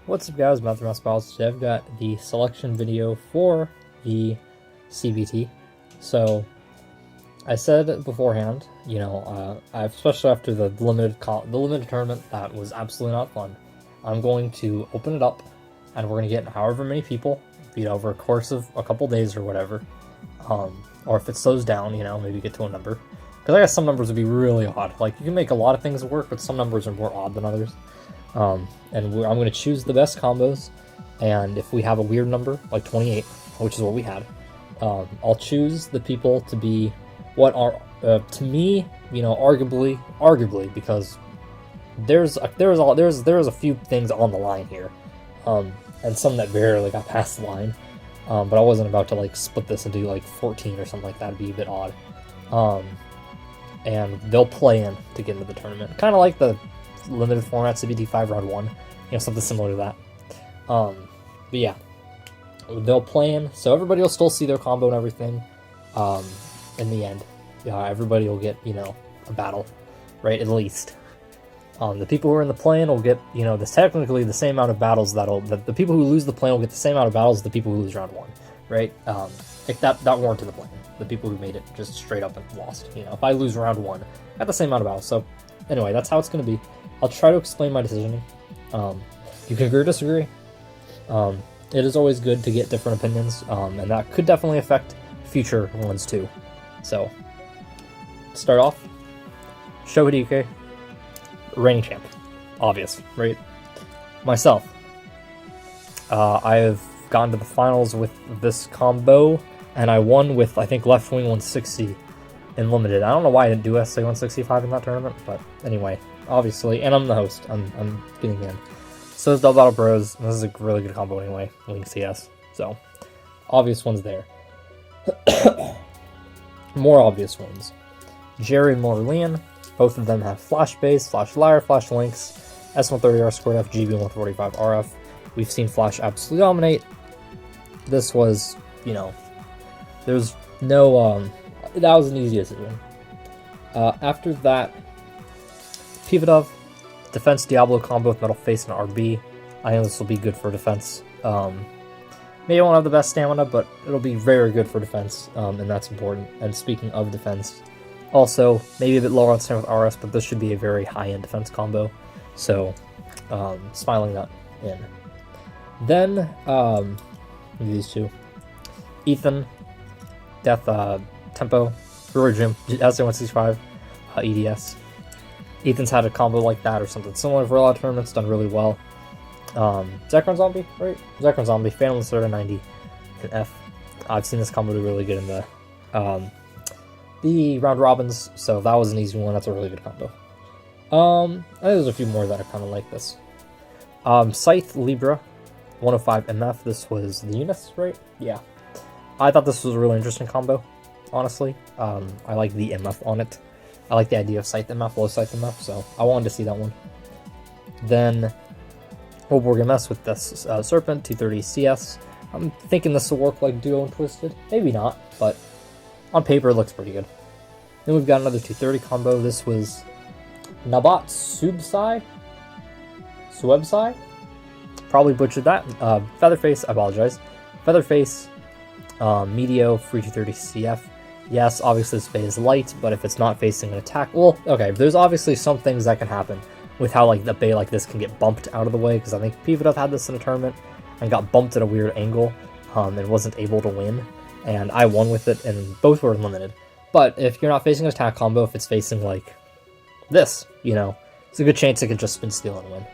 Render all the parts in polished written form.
What's up guys, Mouse Balls. Today I've got the selection video for the CBT. So, I said beforehand, especially after the limited tournament that was absolutely not fun, I'm going to open it up, and we're going to get however many people, over a course of a couple days or whatever, or if it slows down, maybe get to a number. Because I guess some numbers would be really odd. Like, you can make a lot of things work, but some numbers are more odd than others. I'm going to choose the best combos, and if we have a weird number, like 28, which is what we had, I'll choose the people to be what are, to me, arguably, because there's a few things on the line here, and some that barely got past the line, but I wasn't about to, like, split this into, like, 14 or something like that. It'd be a bit odd, and they'll play in to get into the tournament, kind of like the limited format CBT5 round 1, something similar to that. But yeah, they'll play in, so everybody will still see their combo and everything. In the end, everybody will get, a battle, right, at least. The people who are in the play-in will get, this technically the same amount of battles the people who lose the play-in will get the same amount of battles as the people who lose round 1, right? If that weren't in the play-in, the people who made it just straight up and lost, if I lose round 1, I got the same amount of battles. So anyway, that's how it's going to be. I'll try to explain my decisioning. You can agree or disagree. It is always good to get different opinions, and that could definitely affect future ones too. So, start off, Sho Hideki, reigning champ. Obvious, right? Myself. I have gone to the finals with this combo, and I won with, I think, left wing 160 in limited. I don't know why I didn't do SA 165 in that tournament, but anyway. Obviously, and I'm the host. I'm getting in. So is Double Battle Bros. This is a really good combo anyway. Link CS. So, obvious ones there. More obvious ones. Jerry and Morlean. Both of them have Flash Base, Flash Lyre, Flash Links, S130R squared F, GB 145 RF. We've seen Flash absolutely dominate. This was, there's no, that was an easy decision. After that, Pivotov, defense Diablo combo with Metal Face and RB. I think this will be good for defense. Maybe I won't have the best stamina, but it'll be very good for defense, and that's important. And speaking of defense, also, maybe a bit lower on stamina with RS, but this should be a very high-end defense combo. So, smiling that in. Then, these two. Ethan, Death, Tempo, Brewer Gym, SA165, EDS. Ethan's had a combo like that or something similar for a lot of tournaments, done really well. Zekron Zombie, right? Zekron Zombie, Phantom Lacerda 90, and F. I've seen this combo do really good in the round robins, so that was an easy one. That's a really good combo. I think there's a few more that are kind of like this. Scythe Libra, 105 MF. This was the Eunice, right? Yeah. I thought this was a really interesting combo, honestly. I like the MF on it. I like the idea of Scythe MF, low Scythe MF, so I wanted to see that one. Then, Holborg MS with this Serpent, 230 CS. I'm thinking this will work like Duo and Twisted. Maybe not, but on paper it looks pretty good. Then we've got another 230 combo. This was Nabat Suebsai? Probably butchered that. Featherface, I apologize. Featherface, Medio, free 230 CF. Yes, obviously this Bay is light, but if it's not facing an attack, well, okay, there's obviously some things that can happen with how, like, the Bay like this can get bumped out of the way, because I think Pivotov had this in a tournament and got bumped at a weird angle, and wasn't able to win, and I won with it, and both were limited. But if you're not facing an attack combo, if it's facing, like, this, it's a good chance it could just spin steal and win.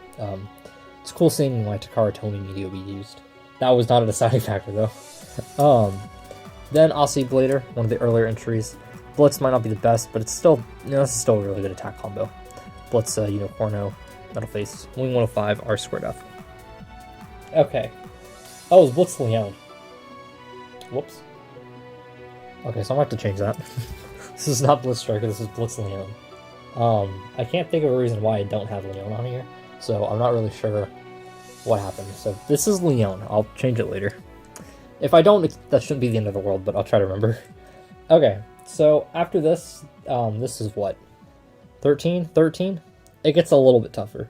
It's cool seeing my Takara Tomy Medio be used. That was not a deciding factor, though. Then Aussie Blader, one of the earlier entries. Blitz might not be the best, but it's still, this is still a really good attack combo. Blitz, Porno, Metal Face, Wing 105, R squared F. Okay. Oh, it's Blitz Leon. Whoops. Okay, so I'm gonna have to change that. This is not Blitz Striker, this is Blitz Leon. I can't think of a reason why I don't have Leon on here, so I'm not really sure what happened. So this is Leon. I'll change it later. If I don't, that shouldn't be the end of the world, but I'll try to remember. Okay, so after this, this is what? 13? 13? It gets a little bit tougher.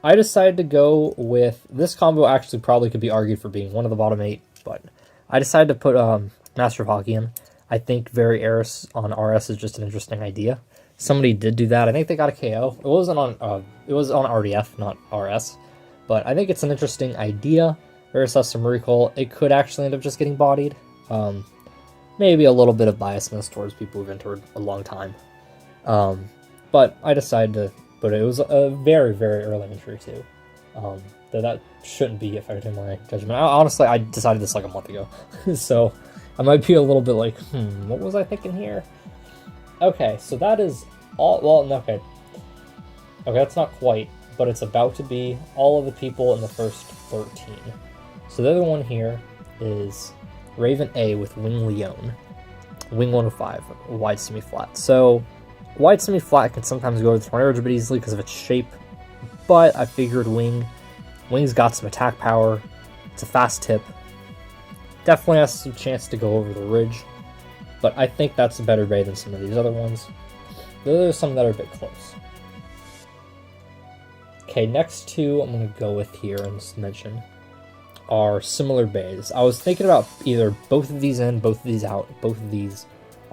I decided to go with this combo. Actually, probably could be argued for being one of the bottom 8, but I decided to put Master of Hockey in. I think Very Eris on RS is just an interesting idea. Somebody did do that. I think they got a KO. It was on RDF, not RS, but I think it's an interesting idea. Eris has some recall. It could actually end up just getting bodied. Maybe a little bit of biasness towards people who've entered a long time. But I decided to put it. It was a very, very early entry too. That shouldn't be affecting my judgment. Honestly, I decided this like a month ago. So I might be a little bit like, what was I thinking here? Okay, so that is all, well, okay. Okay, that's not quite, but it's about to be all of the people in the first 13. So the other one here is Raven A with Wing Leon. Wing 105, wide semi-flat. So, wide semi-flat can sometimes go to the tornado a bit easily because of its shape, but I figured Wing's got some attack power, it's a fast tip, definitely has some chance to go over the ridge, but I think that's a better bay than some of these other ones. There are some that are a bit close. Okay, next two I'm going to go with here and just mention are similar bays. I was thinking about either both of these in, both of these out, both of these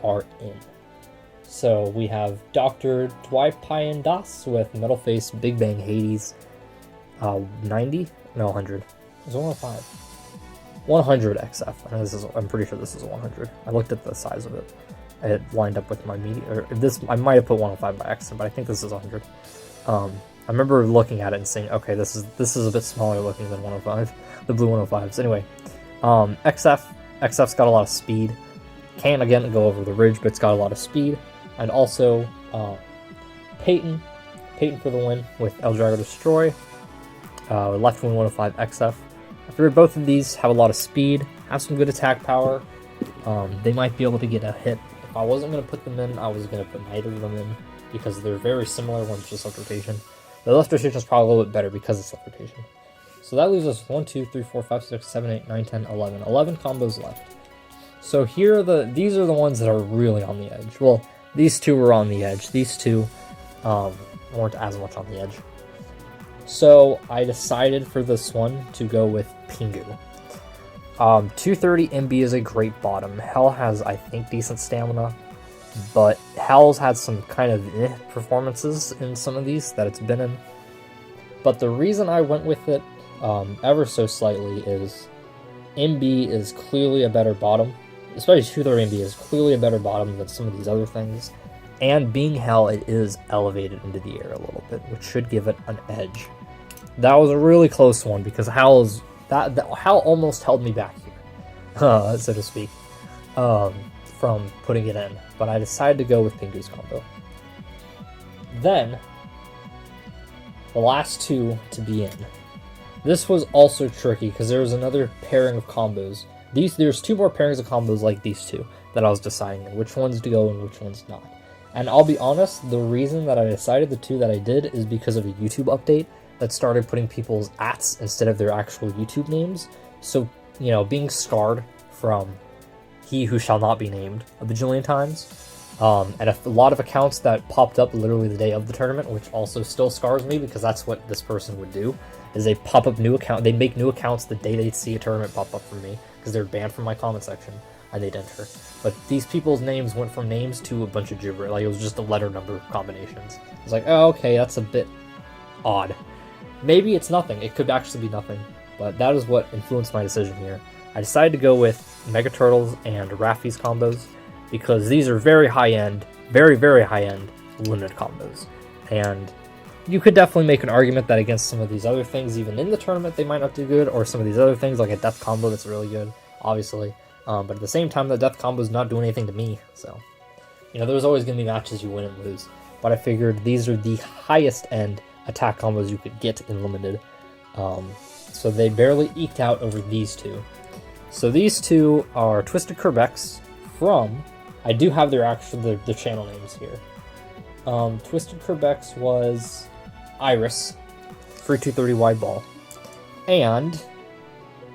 are in. So we have Dr. Dwight Pyan Das with Metal Face, Big Bang Hades, 90? No, 100. Is it 105? 100 XF. I'm pretty sure this is a 100. I looked at the size of it. It lined up with my media. Or this, I might have put 105 by accident, but I think this is 100. I remember looking at it and saying, okay, this is a bit smaller looking than 105, the blue 105s. Anyway, XF's got a lot of speed. Can't again go over the ridge, but it's got a lot of speed. And also Peyton for the win with El Drago Destroy. Left wing 105 XF. I figured both of these have a lot of speed, have some good attack power. They might be able to get a hit. If I wasn't going to put them in, I was going to put neither of them in because they're very similar. One's just left rotation. The left rotation is probably a little bit better because it's left rotation. So that leaves us 1, 2, 3, 4, 5, 6, 7, 8, 9, 10, 11. 11 combos left. So here these are the ones that are really on the edge. Well, these two were on the edge. These two weren't as much on the edge. So I decided for this one to go with Pingu. 230 MB is a great bottom. Hell has, I think, decent stamina, but Hell's had some kind of performances in some of these that it's been in. But the reason I went with it ever so slightly is MB is clearly a better bottom. Especially 230 MB is clearly a better bottom than some of these other things. And being Hell, it is elevated into the air a little bit, which should give it an edge. That was a really close one because Hell almost held me back here, so to speak, from putting it in. But I decided to go with Pingu's combo. Then, the last two to be in. This was also tricky because there was another pairing of combos. There's two more pairings of combos like these two that I was deciding on which ones to go and which ones not. And I'll be honest, the reason that I decided the two that I did is because of a YouTube update that started putting people's ats instead of their actual YouTube names. So, you know, being scarred from He Who Shall Not Be Named a bajillion times, and a lot of accounts that popped up literally the day of the tournament, which also still scars me because that's what this person would do, is they pop up new account. They make new accounts the day they see a tournament pop up from me because they're banned from my comment section. And they'd enter. But these people's names went from names to a bunch of gibberish. Like, it was just the letter number combinations. I was like, oh, okay, that's a bit odd. Maybe it's nothing. It could actually be nothing. But that is what influenced my decision here. I decided to go with Mega Turtles and Raffi's combos because these are very high-end, very, very high-end limited combos. And you could definitely make an argument that against some of these other things, even in the tournament, they might not do good, or some of these other things, like a Death combo that's really good, obviously. But at the same time, the Death combo is not doing anything to me, so... You know, there's always going to be matches you win and lose. But I figured these are the highest-end attack combos you could get in Limited. So they barely eked out over these two. So these two are Twisted Kerbex from... I do have their channel names here. Twisted Kerbex was Iris, free 230 wide ball. And...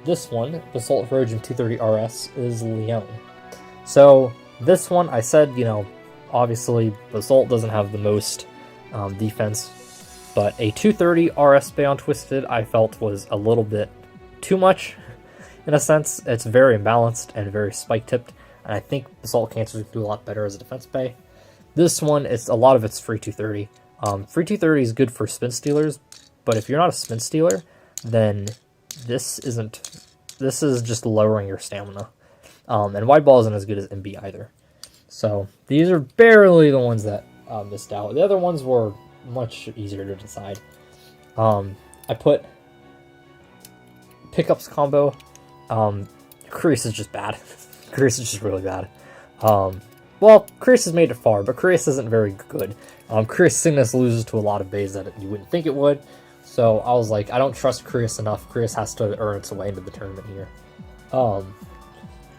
this one, Basalt Verge and 230 RS, is Leon. So, this one, I said, you know, obviously, Basalt doesn't have the most defense But a 230 RS Bay on Twisted I felt was a little bit too much in a sense. It's very imbalanced and very spike tipped, and I think Assault Cancers would do a lot better as a defense bay. This one, a lot of it's free 230. Free 230 is good for spin stealers, but if you're not a spin stealer, then this is just lowering your stamina. And Wide Ball isn't as good as MB either. So these are barely the ones that missed out. The other ones were much easier to decide. I put pickups combo. Crease is just bad. Crease is just really bad. Well, Crease has made it far, but Crease isn't very good. Crease Cygnus loses to a lot of bays that you wouldn't think it would. So I was like, I don't trust Crease enough. Crease has to earn its way into the tournament here.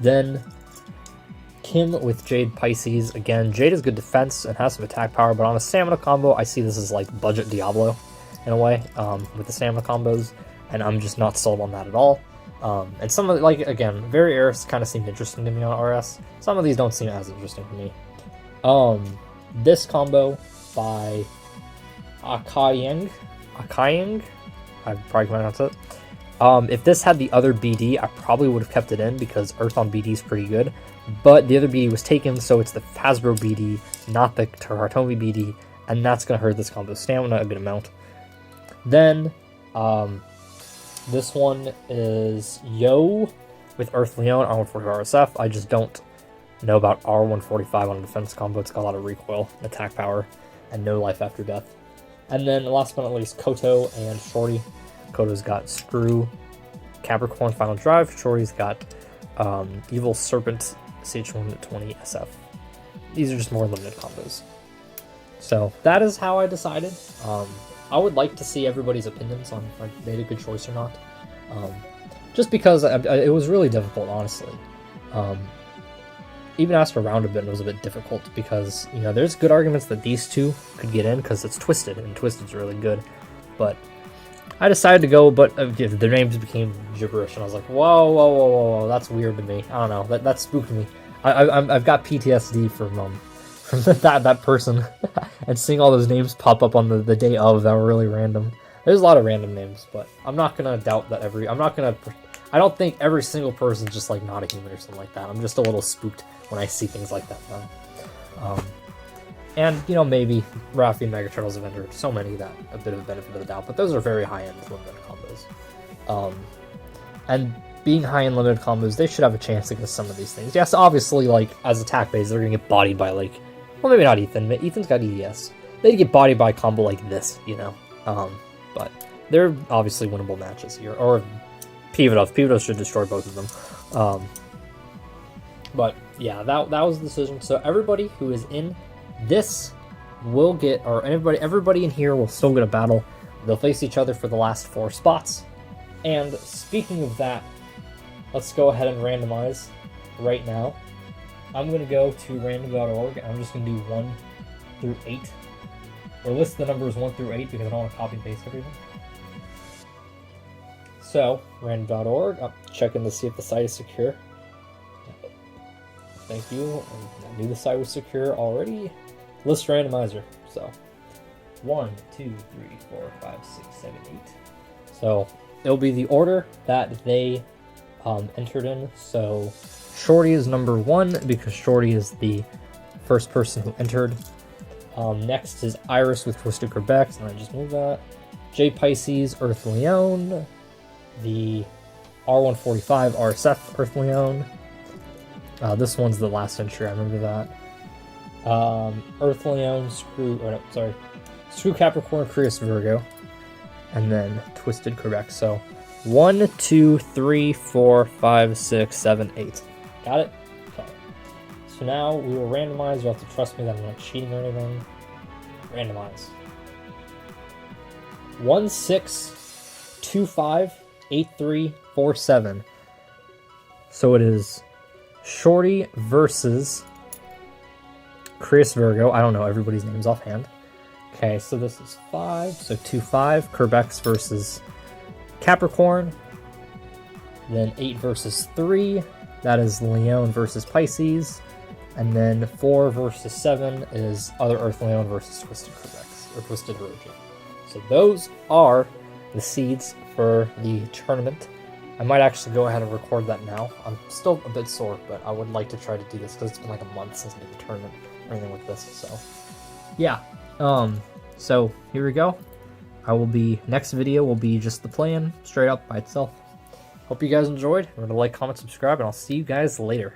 Then Kim with Jade Pisces. Again, Jade is good defense and has some attack power, but on a stamina combo, I see this as like budget Diablo in a way, with the stamina combos, and I'm just not sold on that at all. And some of the, like, again, very Eris kind of seemed interesting to me on RS. Some of these don't seem as interesting to me. This combo by Akayeng, I probably pronounced it. If this had the other BD, I probably would have kept it in because Earth on BD is pretty good. But the other BD was taken, so it's the Hasbro BD, not the Hartomi BD, and that's going to hurt this combo stamina a good amount. Then, this one is Yo with Earth Leon, R145 RSF. I just don't know about R145 on a defense combo. It's got a lot of recoil, attack power, and no life after death. And then, last but not least, Koto and Shorty. Koto's got Screw, Capricorn Final Drive. Shorty's got Evil Serpent, CH120 SF. These are just more limited combos. So that is how I decided. I would like to see everybody's opinions on if I made a good choice or not. Just because it was really difficult, honestly. Even after a round of it, it was a bit difficult because, you know, there's good arguments that these two could get in because it's Twisted, and Twisted's really good. But I decided to go, but the names became gibberish, and I was like, whoa, that's weird to me. I don't know, that spooked me. I've got PTSD from that person, and seeing all those names pop up on the day of that were really random. There's a lot of random names, but I'm not gonna doubt that I don't think every single person's just like not a human or something like that. I'm just a little spooked when I see things like that now. And, you know, maybe Rafi and Mega Turtles have entered so many that a bit of a benefit of the doubt, but those are very high-end limited combos. And being high-end limited combos, they should have a chance against some of these things. Yes, obviously, like, as attack base, they're going to get bodied by, like, well, maybe not Ethan. Ethan's got EDS. They get bodied by a combo like this, you know. But they're obviously winnable matches here. Or Pivotos should destroy both of them. But, yeah, that was the decision. So everybody who is in this will get, or everybody in here will still get a battle. They'll face each other for the last 4 spots. And speaking of that, let's go ahead and randomize right now. I'm going to go to random.org, and I'm just going to do 1 through 8. Or list the numbers 1 through 8 because I don't want to copy and paste everything. So, random.org, I'm checking to see if the site is secure. Thank you. I knew the site was secure already. List randomizer. So 1, 2, 3, 4, 5, 6, 7, 8. So it'll be the order that they entered in. So Shorty is number 1 because Shorty is the first person who entered. Next is Iris with Twisted Quebec, and I just moved that. J Pisces, Earth Leon. The R145 RSF Earth Leon. This one's the last entry, I remember that. Earth Leon, Screw Capricorn, Creus Virgo, and then Twisted Quebec. So 1, 2, 3, 4, 5, 6, 7, 8. Got it? Okay. So now we will randomize. You'll have to trust me that I'm not cheating or anything. Randomize. 1, 6, 2, 5, 8, 3, 4, 7. So it is Shorty versus Chris Virgo. I don't know everybody's names offhand. Okay, so this is 5. So 2, 5. Kerbex versus Capricorn. Then 8 versus 3. That is Leon versus Pisces. And then 4 versus 7 is other Earth Leon versus Twisted Kerbex, or Twisted Virgin. So those are the seeds for the tournament. I might actually go ahead and record that now. I'm still a bit sore, but I would like to try to do this because it's been like a month since I did the tournament or anything with this. So yeah, so here we go. Next video will be just the plan straight up by itself. Hope you guys enjoyed. Remember to like, comment, subscribe, and I'll see you guys later.